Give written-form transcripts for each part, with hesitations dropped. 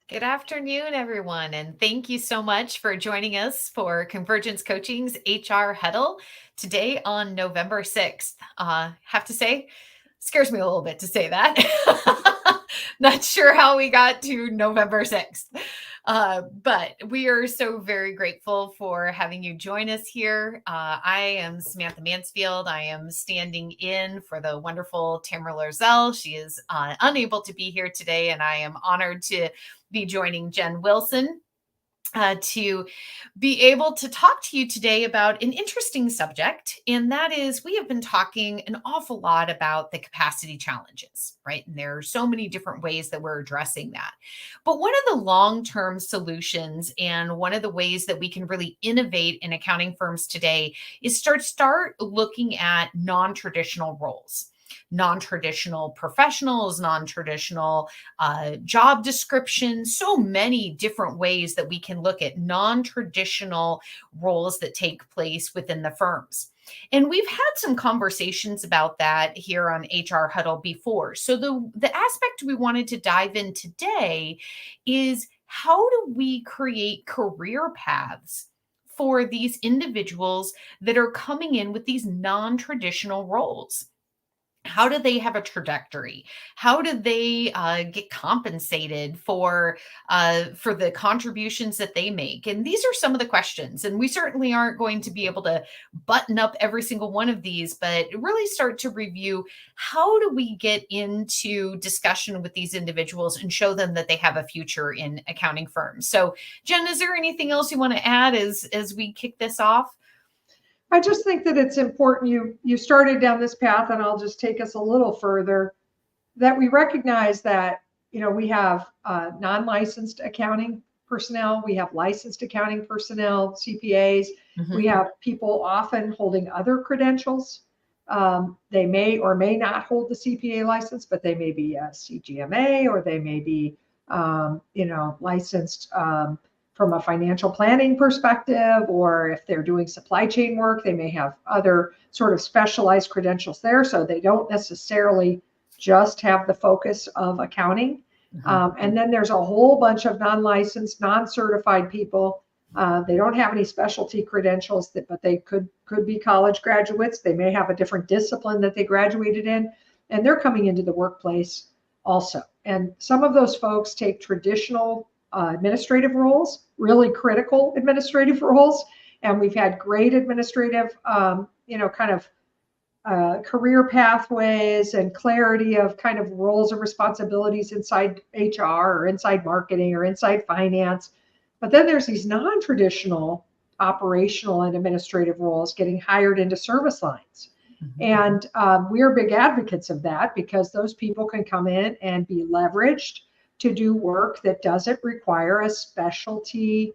Good afternoon, everyone, and thank you so much for joining us for Convergence Coaching's HR Huddle today on November 6th. Have to say, scares me a little bit to say that. Not sure how we got to November 6th. But we are so very grateful for having you join us here. I am Samantha Mansfield. I am standing in for the wonderful Tamara Lorzell. She is unable to be here today, and I am honored to be joining Jen Wilson to be able to talk to you today about an interesting subject. And that is, we have been talking an awful lot about the capacity challenges, right? And there are so many different ways that we're addressing that. But one of the long-term solutions and one of the ways that we can really innovate in accounting firms today is start looking at non-traditional roles, non-traditional professionals, non-traditional job descriptions, so many different ways that we can look at non-traditional roles that take place within the firms. And we've had some conversations about that here on HR Huddle before. So the aspect we wanted to dive in today is, how do we create career paths for these individuals that are coming in with these non-traditional roles? How do they have a trajectory? How do they get compensated for the contributions that they make? And these are some of the questions. And we certainly aren't going to be able to button up every single one of these, but really start to review, how do we get into discussion with these individuals and show them that they have a future in accounting firms? So, Jen, is there anything else you want to add as we kick this off? I just think that it's important you started down this path, and I'll just take us a little further, that we recognize that, we have non-licensed accounting personnel, we have licensed accounting personnel, CPAs, we have people often holding other credentials. They may or may not hold the CPA license, but they may be a CGMA, or they may be, licensed from a financial planning perspective, or if they're doing supply chain work, they may have other sort of specialized credentials there. So they don't necessarily just have the focus of accounting. And then there's a whole bunch of non-licensed, non-certified people. They don't have any specialty credentials, but they could be college graduates. They may have a different discipline that they graduated in, and they're coming into the workplace also. And some of those folks take traditional administrative roles, really critical administrative roles. And we've had great administrative, career pathways and clarity of kind of roles and responsibilities inside HR or inside marketing or inside finance. But then there's these non-traditional operational and administrative roles getting hired into service lines. And we're big advocates of that, because those people can come in and be leveraged to do work that doesn't require a specialty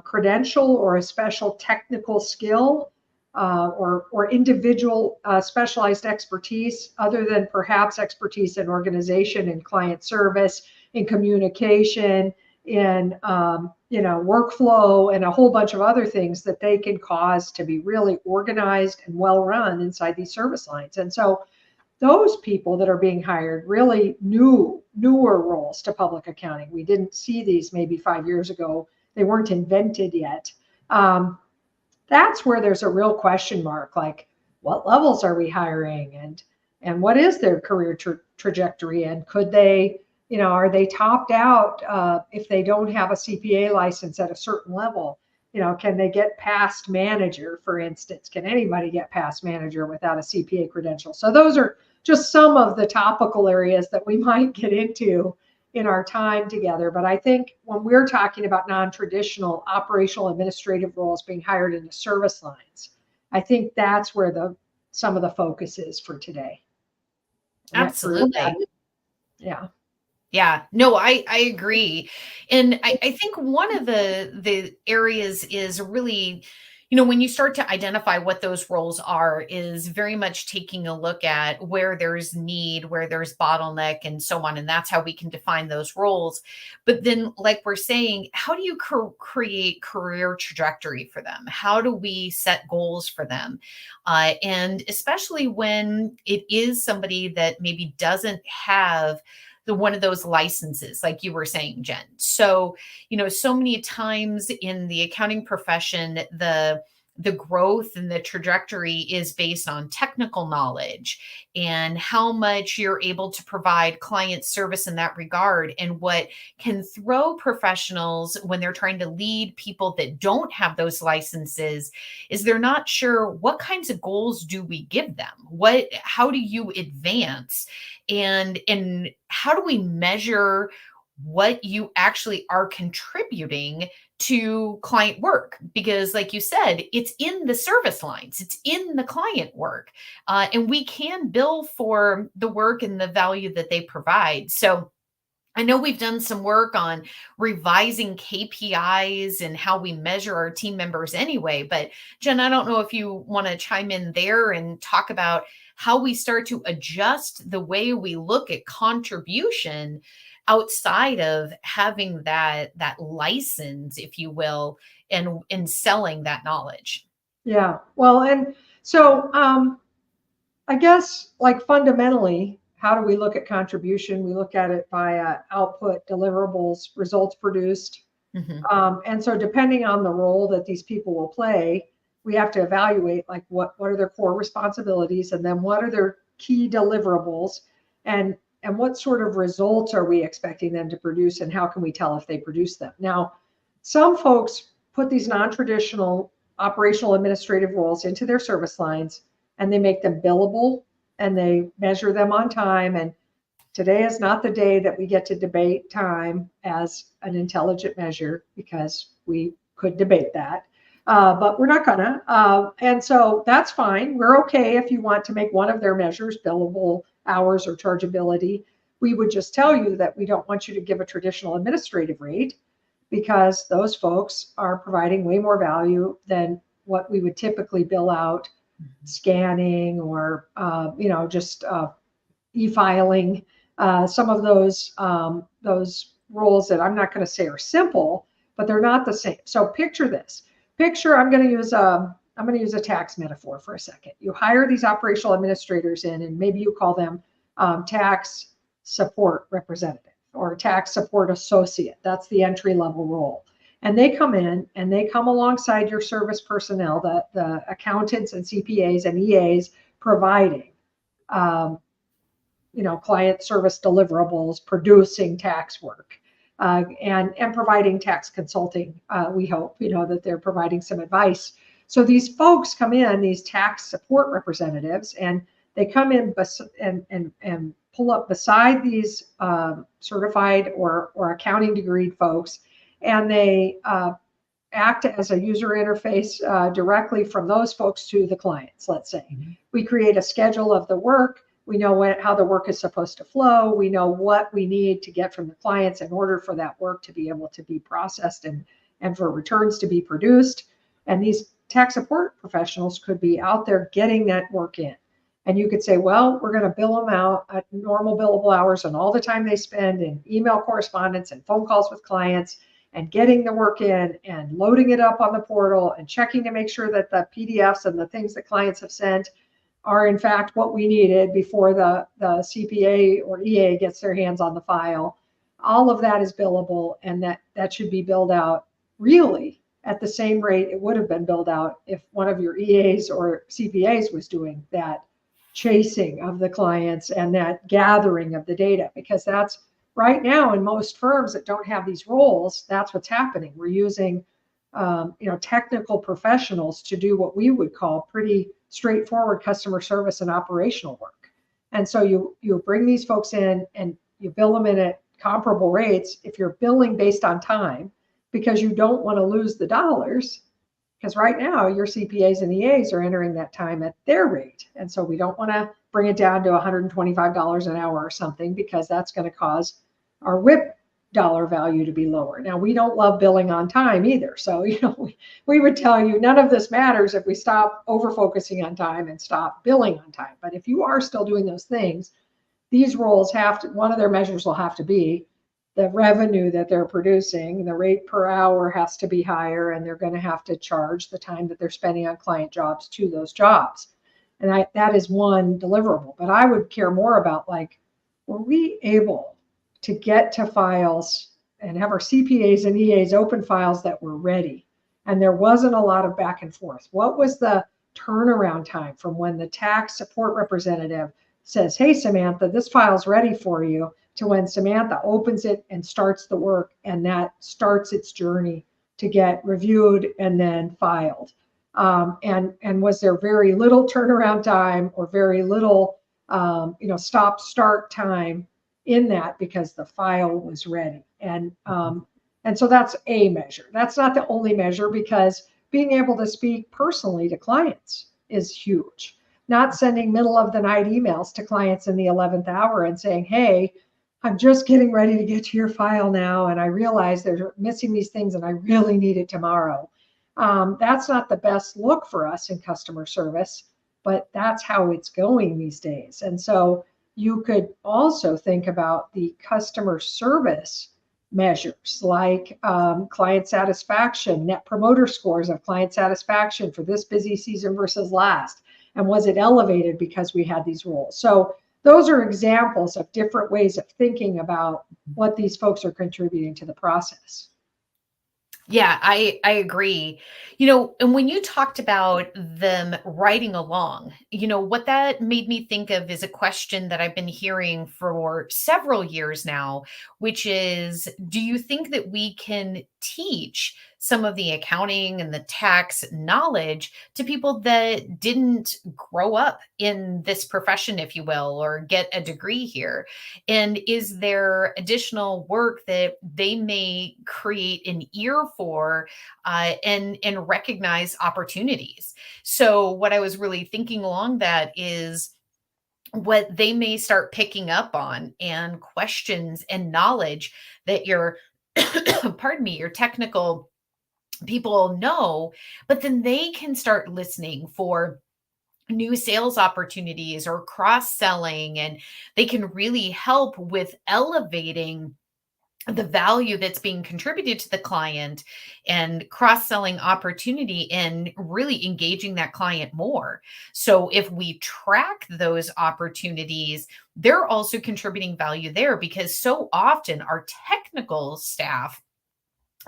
credential or a special technical skill or individual specialized expertise, other than perhaps expertise in organization and client service, in communication, in workflow, and a whole bunch of other things that they can cause to be really organized and well run inside these service lines. And so those people that are being hired, really newer roles to public accounting. We didn't see these maybe 5 years ago. They weren't invented yet. That's where there's a real question mark, like, what levels are we hiring, and what is their career trajectory, and could they, are they topped out if they don't have a CPA license at a certain level? Can they get past manager, for instance? Can anybody get past manager without a CPA credential? So those are just some of the topical areas that we might get into in our time together. But I think when we're talking about non-traditional operational administrative roles being hired into service lines, I think that's where some of the focus is for today. Absolutely. Yeah. Yeah, no, I agree. And I think one of the areas is really, when you start to identify what those roles are, is very much taking a look at where there's need, where there's bottleneck, and so on. And that's how we can define those roles. But then, like we're saying, how do you create career trajectory for them? How do we set goals for them? And especially when it is somebody that maybe doesn't have the one of those licenses, like you were saying, Jen. So, so many times in the accounting profession, the growth and the trajectory is based on technical knowledge and how much you're able to provide client service in that regard. And what can throw professionals when they're trying to lead people that don't have those licenses is they're not sure, what kinds of goals do we give them? How do you advance? And how do we measure what you actually are contributing to client work? Because like you said, it's in the service lines, it's in the client work, and we can bill for the work and the value that they provide. So I know we've done some work on revising KPIs and how we measure our team members anyway. But Jen, I don't know if you want to chime in there and talk about how we start to adjust the way we look at contribution outside of having that license, if you will, and selling that knowledge. Yeah. Well, and so I guess like fundamentally, how do we look at contribution? We look at it via output, deliverables, results produced. Mhm. And so depending on the role that these people will play, we have to evaluate like what are their core responsibilities, and then what are their key deliverables, and what sort of results are we expecting them to produce, and how can we tell if they produce them? Now, some folks put these non-traditional operational administrative roles into their service lines, and they make them billable, and they measure them on time. And today is not the day that we get to debate time as an intelligent measure, because we could debate that, but we're not gonna. And so that's fine. We're okay if you want to make one of their measures billable hours or chargeability. We would just tell you that we don't want you to give a traditional administrative rate, because those folks are providing way more value than what we would typically bill out scanning or just e-filing. Some of those roles that I'm not going to say are simple, but they're not the same. So picture this. I'm going to use a tax metaphor for a second. You hire these operational administrators in, and maybe you call them tax support representative or tax support associate. That's the entry level role. And they come in and they come alongside your service personnel, the accountants and CPAs and EAs providing client service deliverables, producing tax work, and providing tax consulting. We hope, that they're providing some advice. So these folks come in, these tax support representatives, and they come in and pull up beside these certified or accounting degree folks, and they act as a user interface directly from those folks to the clients, let's say. Mm-hmm. We create a schedule of the work. We know how the work is supposed to flow. We know what we need to get from the clients in order for that work to be able to be processed and for returns to be produced. And these tax support professionals could be out there getting that work in. And you could say, well, we're going to bill them out at normal billable hours and all the time they spend in email correspondence and phone calls with clients and getting the work in and loading it up on the portal and checking to make sure that the PDFs and the things that clients have sent are in fact what we needed before the CPA or EA gets their hands on the file. All of that is billable, and that should be billed out really at the same rate it would have been billed out if one of your EAs or CPAs was doing that chasing of the clients and that gathering of the data, because that's right now in most firms that don't have these roles, that's what's happening. We're using technical professionals to do what we would call pretty straightforward customer service and operational work. And so you bring these folks in and you bill them in at comparable rates if you're billing based on time, because you don't want to lose the dollars, because right now your CPAs and EAs are entering that time at their rate. And so we don't want to bring it down to $125 an hour or something, because that's going to cause our WIP dollar value to be lower. Now, we don't love billing on time either. So, we would tell you none of this matters if we stop over focusing on time and stop billing on time. But if you are still doing those things, these roles one of their measures will have to be the revenue that they're producing. The rate per hour has to be higher, and they're going to have to charge the time that they're spending on client jobs to those jobs. And that is one deliverable. But I would care more about, were we able to get to files and have our CPAs and EAs open files that were ready. And there wasn't a lot of back and forth. What was the turnaround time from when the tax support representative says, hey, Samantha, this file's ready for you, to when Samantha opens it and starts the work, and that starts its journey to get reviewed and then filed? And was there very little turnaround time or very little stop start time in that because the file was ready? And so that's a measure. That's not the only measure, because being able to speak personally to clients is huge. Not sending middle of the night emails to clients in the 11th hour and saying, hey, I'm just getting ready to get to your file now, and I realize they're missing these things and I really need it tomorrow. That's not the best look for us in customer service, but that's how it's going these days. And so you could also think about the customer service measures like client satisfaction, net promoter scores of client satisfaction for this busy season versus last. And was it elevated because we had these rules? So those are examples of different ways of thinking about what these folks are contributing to the process. Yeah, I agree. And when you talked about them riding along, what that made me think of is a question that I've been hearing for several years now, which is, do you think that we can teach some of the accounting and the tax knowledge to people that didn't grow up in this profession, if you will, or get a degree here? And is there additional work that they may create an ear for and recognize opportunities? So what I was really thinking along that is what they may start picking up on, and questions and knowledge that your pardon me, your technical people know, but then they can start listening for new sales opportunities or cross selling, and they can really help with elevating the value that's being contributed to the client and cross-selling opportunity and really engaging that client more. So if we track those opportunities, they're also contributing value there, because so often our technical staff,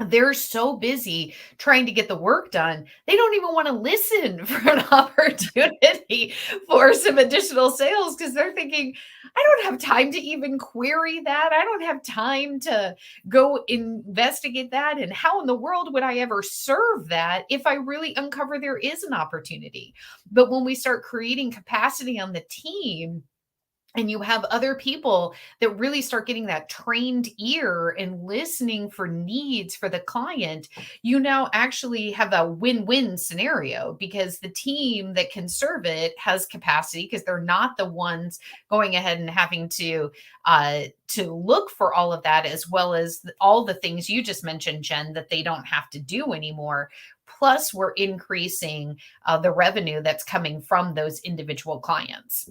they're so busy trying to get the work done, they don't even want to listen for an opportunity for some additional sales, because they're thinking, I don't have time to even query that. I don't have time to go investigate that. And how in the world would I ever serve that if I really uncover there is an opportunity? But when we start creating capacity on the team, and you have other people that really start getting that trained ear and listening for needs for the client, you now actually have a win-win scenario, because the team that can serve it has capacity, because they're not the ones going ahead and having to look for all of that, as well as all the things you just mentioned, Jen, that they don't have to do anymore. Plus, we're increasing the revenue that's coming from those individual clients.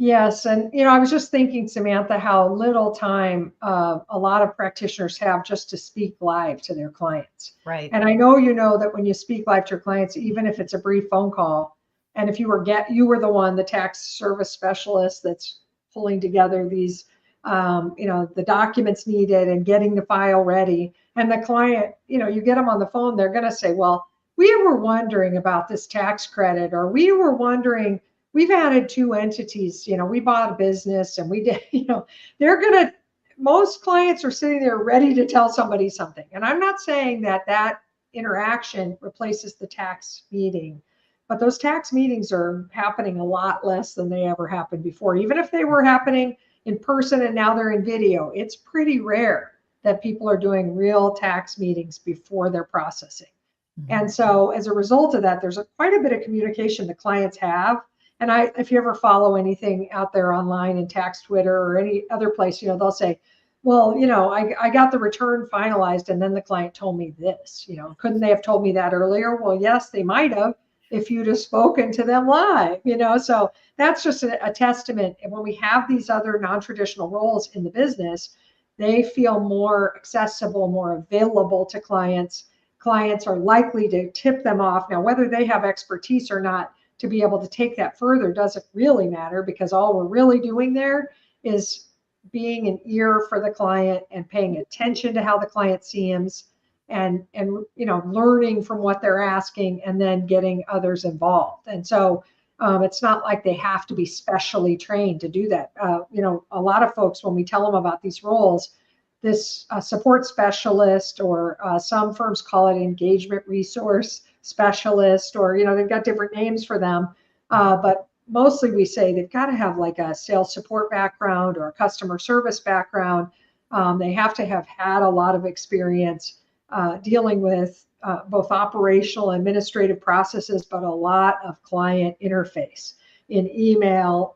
Yes. And, I was just thinking, Samantha, how little time a lot of practitioners have just to speak live to their clients. Right. And I know that when you speak live to your clients, even if it's a brief phone call, and if you were the one, the tax service specialist that's pulling together these, the documents needed and getting the file ready, and the client, you get them on the phone, they're going to say, well, we were wondering about this tax credit, or we were wondering, we've added 2 entities, we bought a business and we did, most clients are sitting there ready to tell somebody something. And I'm not saying that interaction replaces the tax meeting, but those tax meetings are happening a lot less than they ever happened before. Even if they were happening in person and now they're in video, it's pretty rare that people are doing real tax meetings before they're processing. Mm-hmm. And so as a result of that, there's quite a bit of communication the clients have. And if you ever follow anything out there online in tax Twitter or any other place, they'll say, well, I got the return finalized and then the client told me this, couldn't they have told me that earlier? Well, yes, they might have if you'd have spoken to them live, so that's just a testament. And when we have these other non-traditional roles in the business, they feel more accessible, more available to clients. Clients are likely to tip them off. Now, whether they have expertise or not to be able to take that further doesn't really matter, because all we're really doing there is being an ear for the client and paying attention to how the client seems and learning from what they're asking and then getting others involved. And so it's not like they have to be specially trained to do that. A lot of folks, when we tell them about these roles, this support specialist, or some firms call it engagement resource specialist, or they've got different names for them, but mostly we say they've got to have like a sales support background or a customer service background. They have to have had a lot of experience dealing with both operational administrative processes, but a lot of client interface in email,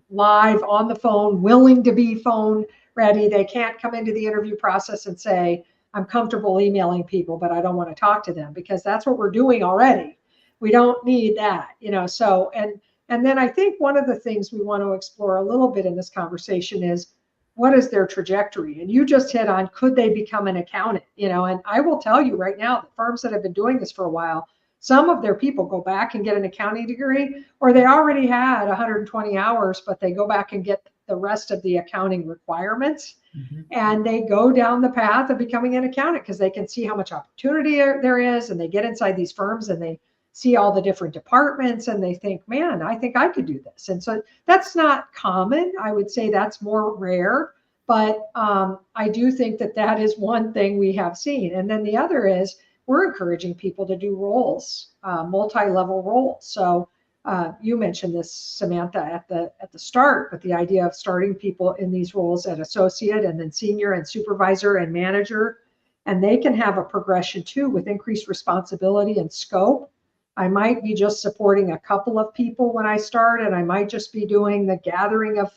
live on the phone, willing to be phone ready. They can't come into the interview process and say, I'm comfortable emailing people, but I don't want to talk to them, because that's what we're doing already. We don't need that, so, and then I think one of the things we want to explore a little bit in this conversation is, what is their trajectory? And you just hit on, could they become an accountant? And I will tell you right now, the firms that have been doing this for a while, some of their people go back and get an accounting degree, or they already had 120 hours, but they go back and get the rest of the accounting requirements. Mm-hmm. And they go down the path of becoming an accountant because they can see how much opportunity there is, and they get inside these firms and they see all the different departments and they think, man, I think I could do this. And so that's not common. I would say that's more rare, but I do think that is one thing we have seen. And then the other is, we're encouraging people to do roles, multi-level roles. So you mentioned this, Samantha, at the start, but the idea of starting people in these roles at associate and then senior and supervisor and manager, and they can have a progression too with increased responsibility and scope. I might be just supporting a couple of people when I start, and I might just be doing the gathering of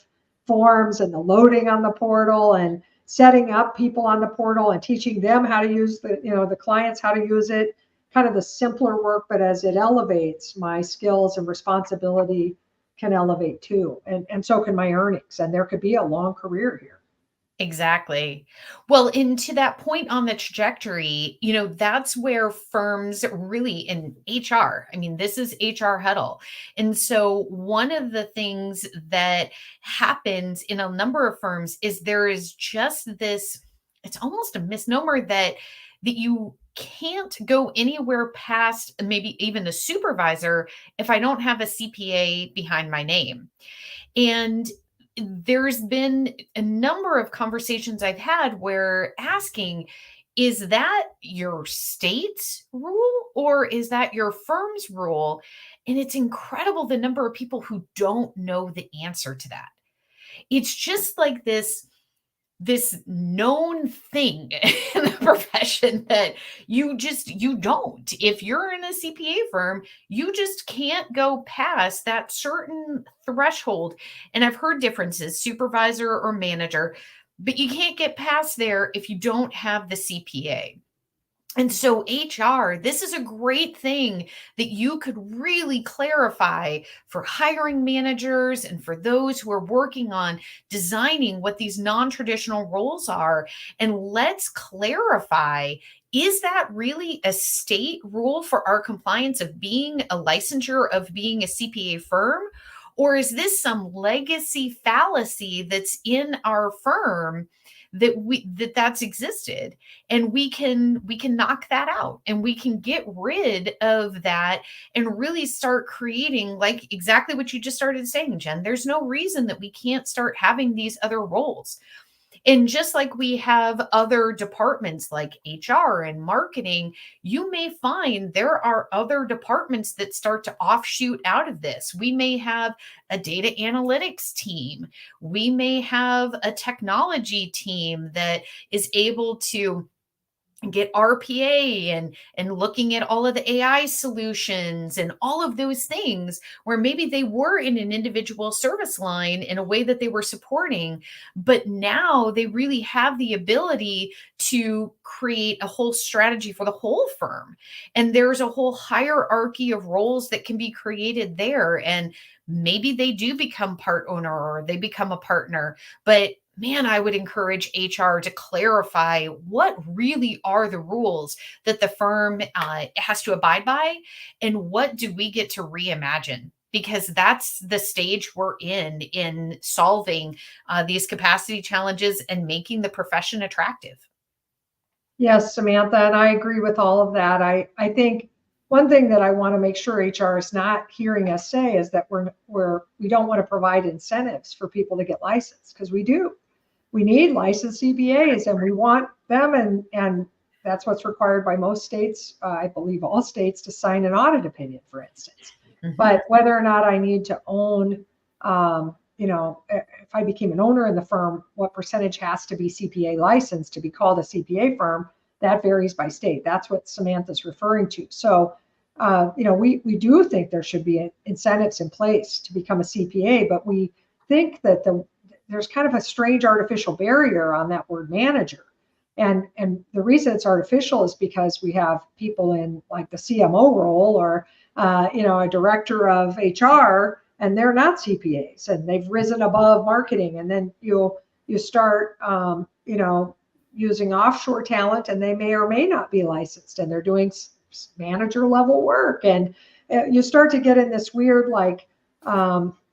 forms and the loading on the portal and setting up people on the portal and teaching them how to use the clients how to use it, kind of the simpler work. But as it elevates, my skills and responsibility can elevate too. And so can my earnings. And there could be a long career here. Exactly. Well, and to that point on the trajectory, that's where firms really in HR, I mean, this is HR Huddle. And so one of the things that happens in a number of firms is there is just this, it's almost a misnomer that you can't go anywhere past maybe even a supervisor if I don't have a CPA behind my name. And there's been a number of conversations I've had where asking, is that your state's rule or is that your firm's rule? And it's incredible the number of people who don't know the answer to that. It's just like this known thing in the profession that you don't. If you're in a CPA firm, you just can't go past that certain threshold. And I've heard differences, supervisor or manager, but you can't get past there if you don't have the CPA. And so HR, this is a great thing that you could really clarify for hiring managers and for those who are working on designing what these non-traditional roles are. And let's clarify, is that really a state rule for our compliance of being a licensure of being a CPA firm? Or is this some legacy fallacy that's in our firm that's existed, and we can knock that out and we can get rid of that and really start creating, like exactly what you just started saying, Jen. There's no reason that we can't start having these other roles. And just like we have other departments like HR and marketing, you may find there are other departments that start to offshoot out of this. We may have a data analytics team. We may have a technology team that is able to get RPA and looking at all of the AI solutions and all of those things, where maybe they were in an individual service line in a way that they were supporting, but now they really have the ability to create a whole strategy for the whole firm. And there's a whole hierarchy of roles that can be created there. And maybe they do become part owner or they become a partner, but man, I would encourage HR to clarify what really are the rules that the firm has to abide by, and what do we get to reimagine. because that's the stage we're in solving these capacity challenges and making the profession attractive. Yes, Samantha, and I agree with all of that. I think one thing that I want to make sure HR is not hearing us say is that we don't want to provide incentives for people to get licensed, because we do. We need licensed CPAs and we want them, and that's what's required by most states, I believe all states, to sign an audit opinion, for instance. Mm-hmm. But whether or not I need to own, if I became an owner in the firm, what percentage has to be CPA licensed to be called a CPA firm, that varies by state. That's what Samantha's referring to. So, we do think there should be incentives in place to become a CPA, but we think that there's kind of a strange artificial barrier on that word manager. And the reason it's artificial is because we have people in like the CMO role or, a director of HR, and they're not CPAs and they've risen above marketing. And then you start, using offshore talent, and they may or may not be licensed, and they're doing manager level work. And you start to get in this weird,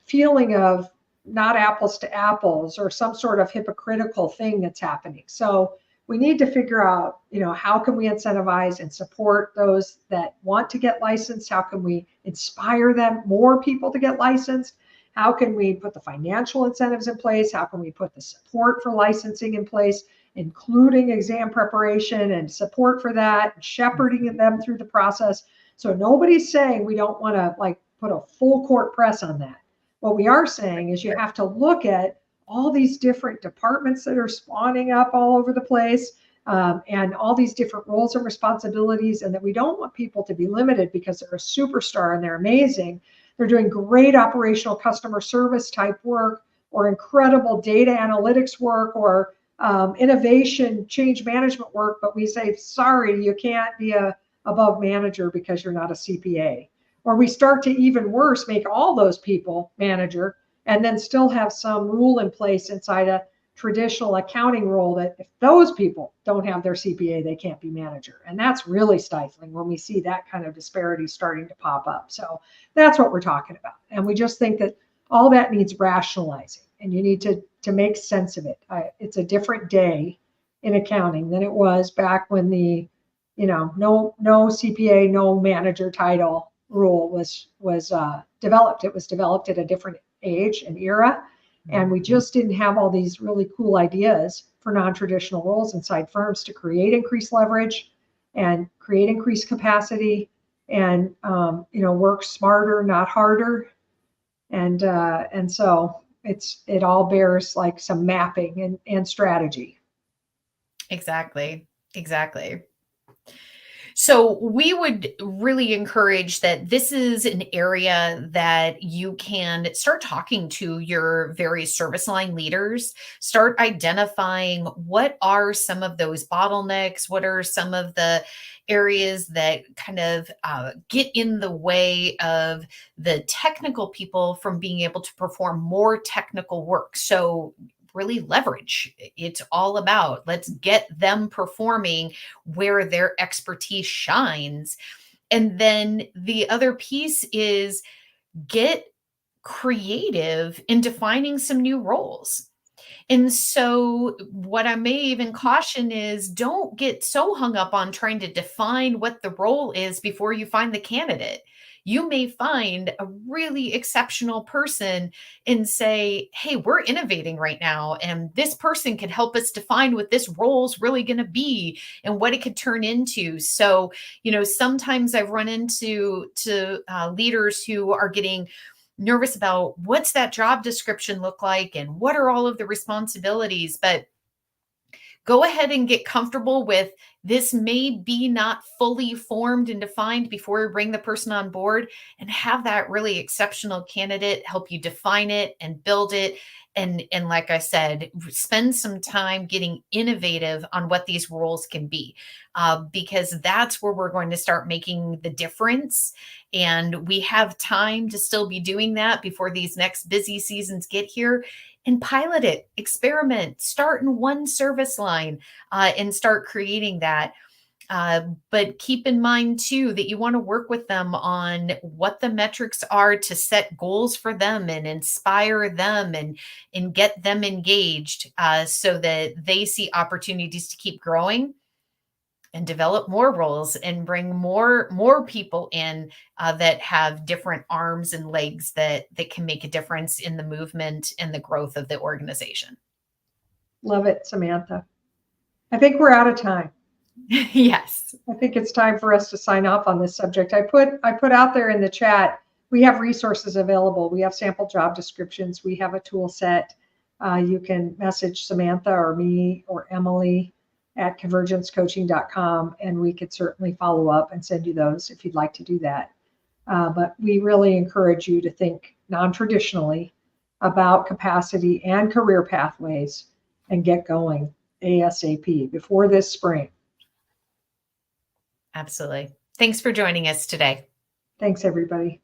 feeling of not apples to apples, or some sort of hypocritical thing that's happening. So we need to figure out, how can we incentivize and support those that want to get licensed? How can we inspire more people to get licensed? How can we put the financial incentives in place? How can we put the support for licensing in place, including exam preparation and support for that, and shepherding them through the process? So nobody's saying we don't want to put a full court press on that. What we are saying is you have to look at all these different departments that are spawning up all over the place, and all these different roles and responsibilities, and that we don't want people to be limited because they're a superstar and they're amazing. They're doing great operational customer service type work, or incredible data analytics work, or innovation change management work, but we say, sorry, you can't be a above manager because you're not a CPA. Or we start to, even worse, make all those people manager, and then still have some rule in place inside a traditional accounting role that if those people don't have their CPA, they can't be manager. And that's really stifling when we see that kind of disparity starting to pop up. So that's what we're talking about. And we just think that all that needs rationalizing, and you need to make sense of it. It's a different day in accounting than it was back when the, no CPA, no manager title rule was developed. It was developed at a different age and era. And we just didn't have all these really cool ideas for non-traditional roles inside firms to create increased leverage and create increased capacity, and work smarter, not harder. And so it all bears some mapping and strategy. Exactly. So we would really encourage that this is an area that you can start talking to your various service line leaders, start identifying what are some of those bottlenecks, what are some of the areas that kind of get in the way of the technical people from being able to perform more technical work. So really leverage. It's all about, let's get them performing where their expertise shines. And then the other piece is get creative in defining some new roles. And so what I may even caution is, don't get so hung up on trying to define what the role is before you find the candidate. You may find a really exceptional person and say, hey, we're innovating right now, and this person could help us define what this role is really going to be and what it could turn into. So, sometimes I've run into leaders who are getting nervous about what's that job description look like and what are all of the responsibilities. But go ahead and get comfortable with, this may be not fully formed and defined before you bring the person on board, and have that really exceptional candidate help you define it and build it. And like I said, spend some time getting innovative on what these roles can be, because that's where we're going to start making the difference. And we have time to still be doing that before these next busy seasons get here. And pilot it, experiment, start in one service line, and start creating that. But keep in mind too that you want to work with them on what the metrics are to set goals for them and inspire them and get them engaged, so that they see opportunities to keep growing and develop more roles and bring more people in, that have different arms and legs that can make a difference in the movement and the growth of the organization. Love it, Samantha. I think we're out of time. Yes. I think it's time for us to sign off on this subject. I put out there in the chat, we have resources available. We have sample job descriptions. We have a tool set. You can message Samantha or me or Emily at convergencecoaching.com, and we could certainly follow up and send you those if you'd like to do that. But we really encourage you to think non-traditionally about capacity and career pathways and get going ASAP before this spring. Absolutely. Thanks for joining us today. Thanks, everybody.